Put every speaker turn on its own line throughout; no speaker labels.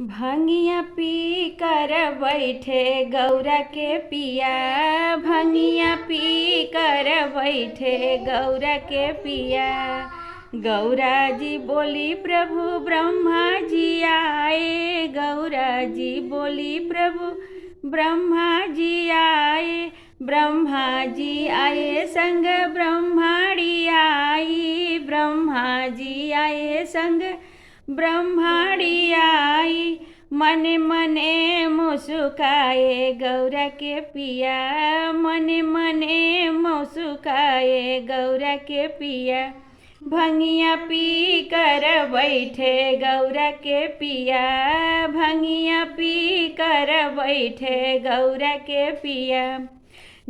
भंगिया पी कर बैठे गौरा के पिया। भंगिया पी कर बैठे गौरा के पिया। गौरा जी बोली प्रभु ब्रह्मा जी आए। गौरा जी बोली प्रभु ब्रह्मा जी आए। ब्रह्मा जी आए संग ब्रह्माणी आई। ब्रह्मा जी आए संग ब्रह्माणी आई। मने मने मुस्काए गौरा के पिया। मने मने मुस्काए गौरा के पिया। भंगिया पी कर बैठे गौरा के पिया। भंगिया पी कर बैठे गौरा के पिया।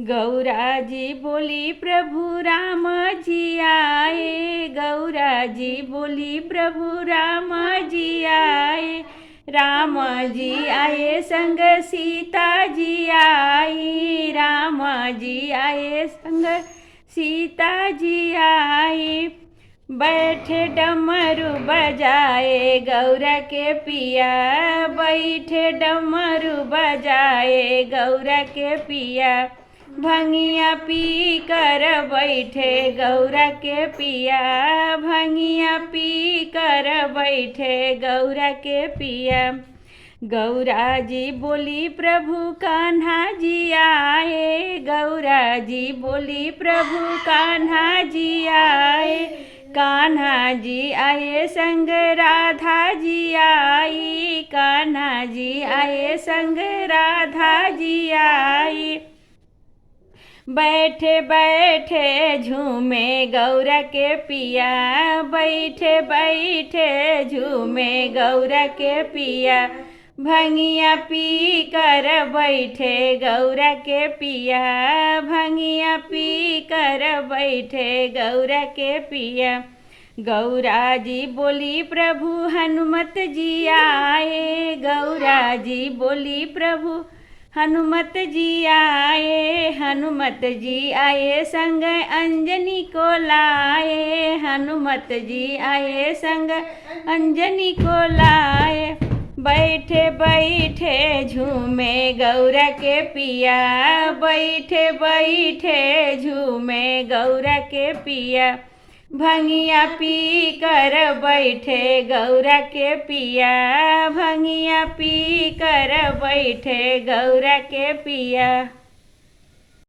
गौरा जी बोली प्रभु राम जी आए। गौरा जी बोली प्रभु राम जी आए। राम जी आए संग सीता जी आई। राम जी आए संग सीता जी आई। बैठे डमरू बजाए गौरा के पिया। बैठे डमरू बजाए गौरा के पिया। भंगिया पी कर बैठे गौरा के पिया। भंगिया पी कर बैठे गौरा के पिया। गौरा जी बोली प्रभु कान्हा जी आए। गौरा जी बोली प्रभु कान्हा जी आए। कान्हा जी आए संग राधा जी आई। कान्हा जी आए संग राधा जी आई। बैठे बैठे झूमे गौरा के पिया। बैठे बैठे झूमे गौरा के पिया। भंगिया पी कर बैठे गौरा के पिया। भंगिया पी कर बैठे गौरा के पिया। गौरा जी बोली प्रभु हनुमत जी आए। गौरा जी बोली प्रभु हनुमत जी आए। हनुमत जी आए संग अंजनी को लाए। हनुमत जी आए संग अंजनी को लाए। बैठे बैठे झूमे गौरा के पिया। बैठे बैठे झूमे गौरा के पिया। भंगिया पी कर बैठे गौरा के पिया। भंगिया पी कर बैठे गौरा के पिया।